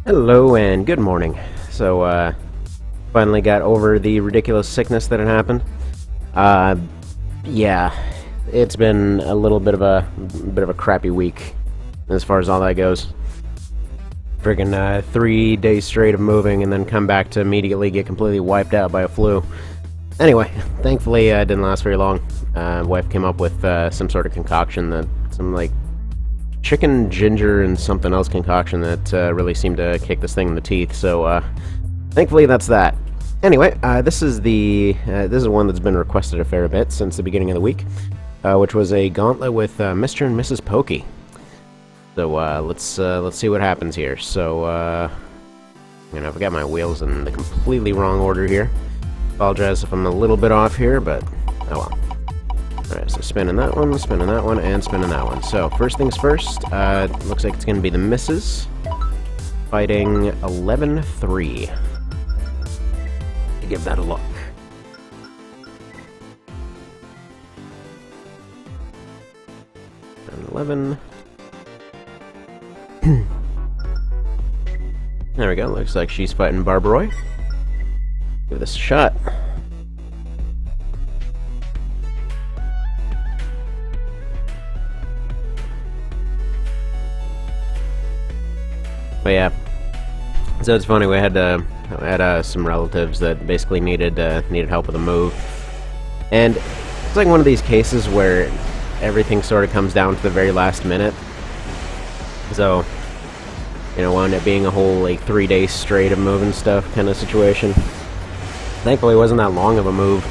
Hello and good morning. So, finally got over the ridiculous sickness that had happened. Uh, yeah, it's been a little bit of a crappy week as far as all that goes. Friggin' 3 days straight of moving and then come back to immediately get completely wiped out by a flu. Anyway, thankfully it didn't last very long. Wife came up with some sort of concoction some like chicken, ginger, and something else concoction that really seemed to kick this thing in the teeth. So, thankfully, that's that. Anyway, this is one that's been requested a fair bit since the beginning of the week, which was a gauntlet with Mr. and Mrs. Pokey. So let's see what happens here. So, I've got my wheels in the completely wrong order here. Apologize if I'm a little bit off here, but oh well. Alright, so spinning that one, and spinning that one. So, first things first, looks like it's going to be the misses, fighting 11-3. Give that a look. And 11. There we go, looks like she's fighting Barbaroy. Give this a shot. But yeah, so it's funny. We had some relatives that basically needed help with a move, and it's like one of these cases where everything sort of comes down to the very last minute. So, wound up being a whole like 3 days straight of moving stuff kind of situation. Thankfully, it wasn't that long of a move.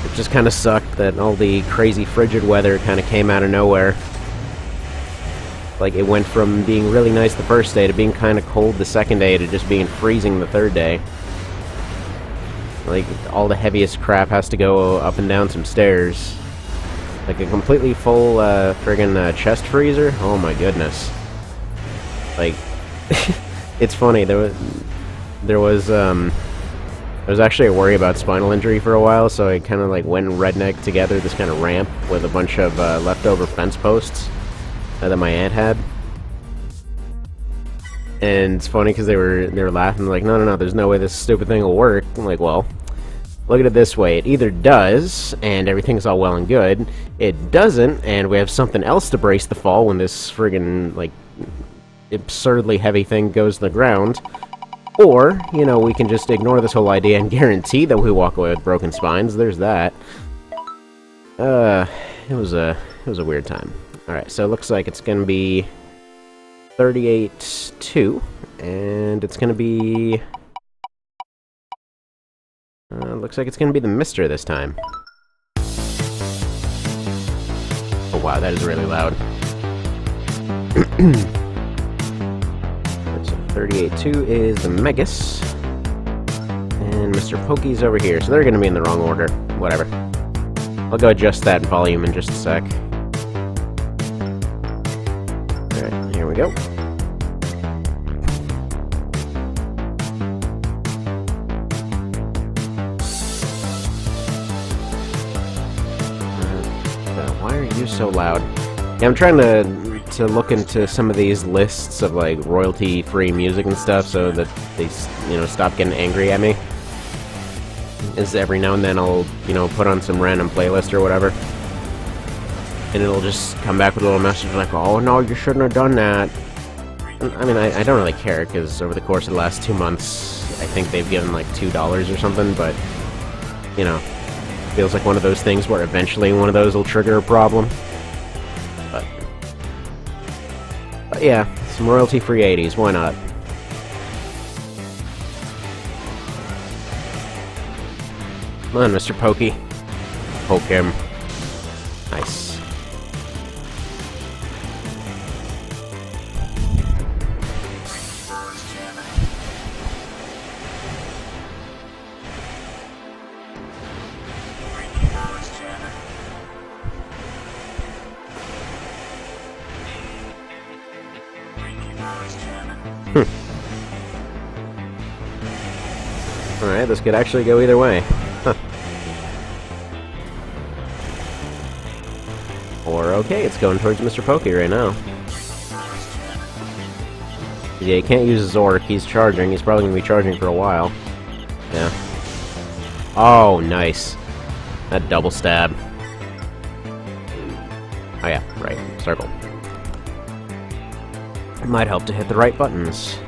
It just kind of sucked that all the crazy frigid weather kind of came out of nowhere. Like, it went from being really nice the first day to being kind of cold the second day to just being freezing the third day. Like, all the heaviest crap has to go up and down some stairs. Like, a completely full, friggin' chest freezer? Oh my goodness. Like, it's funny, there was actually a worry about spinal injury for a while, so I kind of, like, went and rednecked together this kind of ramp with a bunch of, leftover fence posts that my aunt had. And it's funny because they were laughing like, no, there's no way this stupid thing will work. I'm like, well, look at it this way. It either does, and everything's all well and good. It doesn't, and we have something else to brace the fall when this friggin', like, absurdly heavy thing goes to the ground. Or, we can just ignore this whole idea and guarantee that we walk away with broken spines. There's that. It was a weird time. Alright, so it looks like it's going to be 38-2, and it's going to be... looks like it's going to be the Mister this time. Oh wow, that is really loud. So 38-2 is the Megas, and Mr. Pokey's over here, so they're going to be in the wrong order. Whatever. I'll go adjust that volume in just a sec. Alright, here we go. Why are you so loud? Yeah, I'm trying to look into some of these lists of like royalty-free music and stuff so that they, stop getting angry at me. Is every now and then I'll, put on some random playlist or whatever, and it'll just come back with a little message like, oh no, you shouldn't have done that. I mean, I don't really care, because over the course of the last 2 months, I think they've given like $2 or something, but, feels like one of those things where eventually one of those will trigger a problem. But yeah, some royalty-free 80s, why not? Come on, Mr. Pokey. Poke him. Nice. Alright, this could actually go either way. Huh. Or, okay, it's going towards Mr. Pokey right now. Yeah, he can't use his Orc. He's charging. He's probably going to be charging for a while. Yeah. Oh, nice. That double stab. Oh yeah, right. Circle. It might help to hit the right buttons.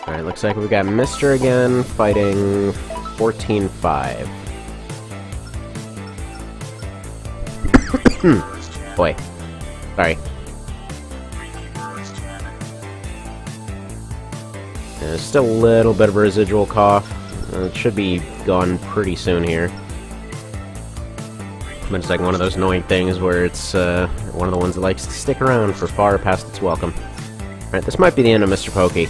Alright, looks like we got Mr. again, fighting 14-5. Boy. Sorry. There's still a little bit of a residual cough. It should be gone pretty soon here. But it's like one of those annoying things where it's one of the ones that likes to stick around for far past its welcome. Alright, this might be the end of Mr. Pokey.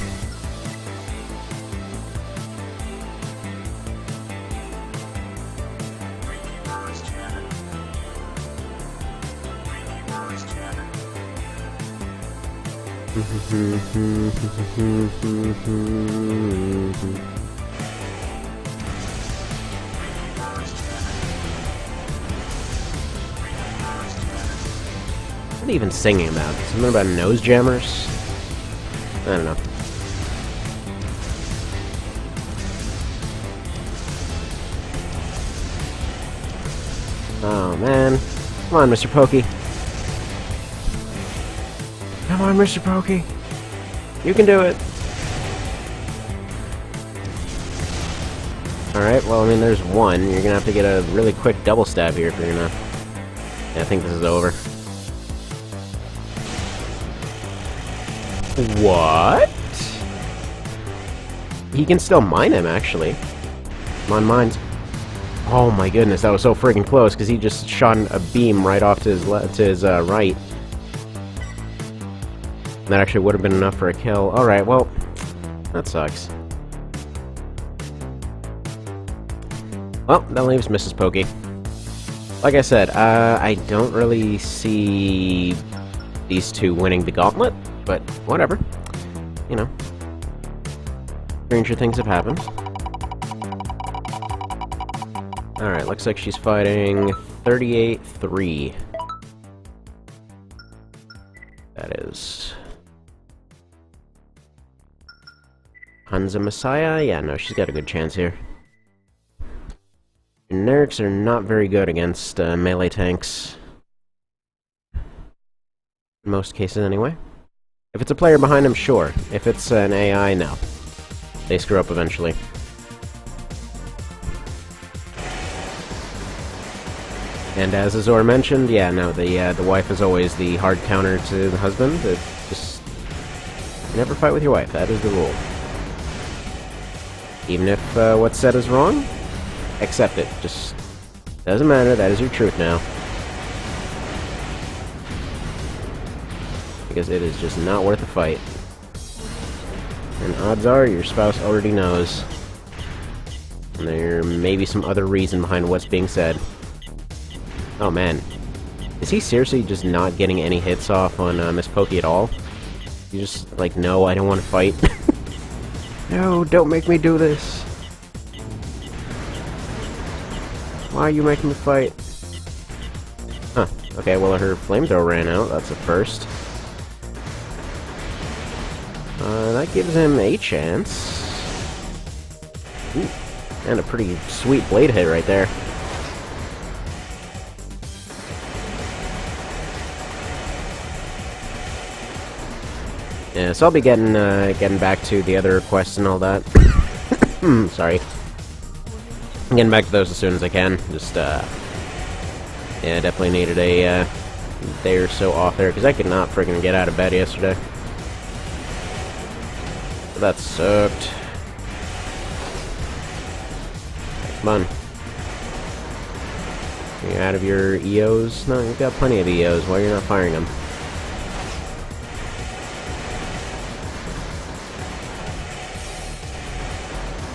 What are they even singing about? Something about nose jammers? I don't know. Oh man. Come on, Mr. Pokey. Come on, Mr. Pokey. You can do it. Alright, well, I mean, there's one. You're gonna have to get a really quick double stab here if you're gonna... Yeah, I think this is over. What? He can still mine him, actually. Come on, mines. Oh my goodness, that was so friggin' close, because he just shot a beam right off to his right. That actually would have been enough for a kill. Alright, well, that sucks. Well, that leaves Mrs. Pokey. Like I said, I don't really see these two winning the Gauntlet, but whatever. You know. Stranger things have happened. Alright, looks like she's fighting 38-3. That is... Hansa Messiah? Yeah, no, she's got a good chance here. Generics are not very good against melee tanks. In most cases, anyway. If it's a player behind him, sure. If it's an AI, no. They screw up eventually. And as Azor mentioned, yeah, no, the wife is always the hard counter to the husband. Just never fight with your wife. That is the rule. Even if what's said is wrong, accept it. Just doesn't matter. That is your truth now. Because it is just not worth a fight. And odds are your spouse already knows. And there may be some other reason behind what's being said. Oh man. Is he seriously just not getting any hits off on Miss Pokey at all? You just like, no, I don't want to fight. No, don't make me do this. Why are you making me fight? Huh. Okay, well her flamethrower ran out. That's a first. That gives him a chance. Ooh, and a pretty sweet blade hit right there. Yeah, so I'll be getting back to the other quests and all that. Sorry. I'm getting back to those as soon as I can. Just, yeah, definitely needed a day or so off there, because I could not friggin' get out of bed yesterday. So that sucked. Come on. Are you out of your EOs? No, you've got plenty of EOs. Why are you not firing them?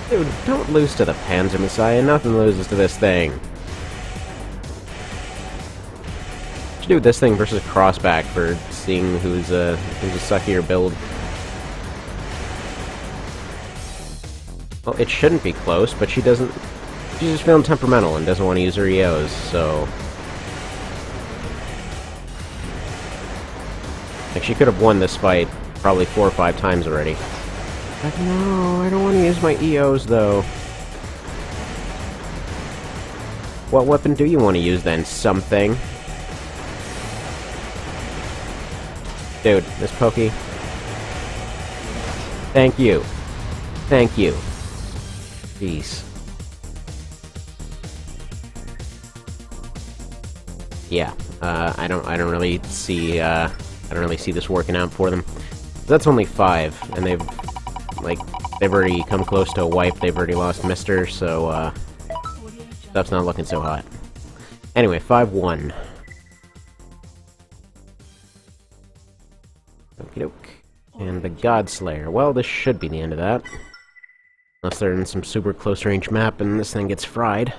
Dude, don't lose to the Panzer Messiah. Nothing loses to this thing. Should do this thing versus Crossback for seeing who's a suckier build. Well, it shouldn't be close, but she doesn't She's just feeling temperamental and doesn't want to use her EOs, so... Like, she could have won this fight probably 4 or 5 times already. Like, no, I don't want to use my EOs, though. What weapon do you want to use, then? Something. Dude, Miss Pokey. Thank you. Thank you. Jeez. Yeah, I don't really see this working out for them. That's only 5, and they've already come close to a wipe. They've already lost Mister, so stuff's not looking so hot. Anyway, 5-1. Okie doke. And the Godslayer. Well, this should be the end of that. Unless they're in some super close range map and this thing gets fried.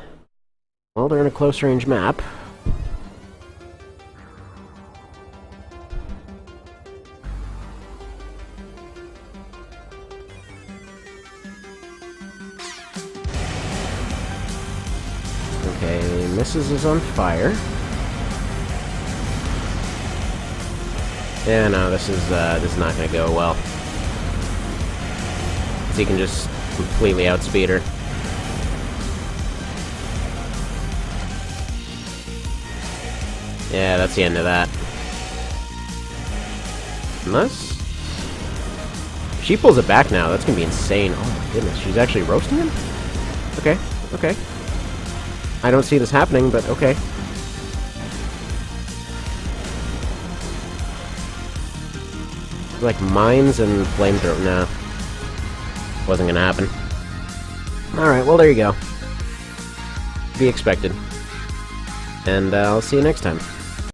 Well, they're in a close range map. Okay, Mrs. is on fire. Yeah, no, this is not gonna go well. So you can just completely outspeed her. Yeah, that's the end of that. Unless... if she pulls it back now, that's gonna be insane. Oh my goodness, she's actually roasting him? Okay, okay. I don't see this happening, but okay. Like mines and flamethrower. Nah. Wasn't gonna happen. Alright, well there you go. To be expected. And I'll see you next time.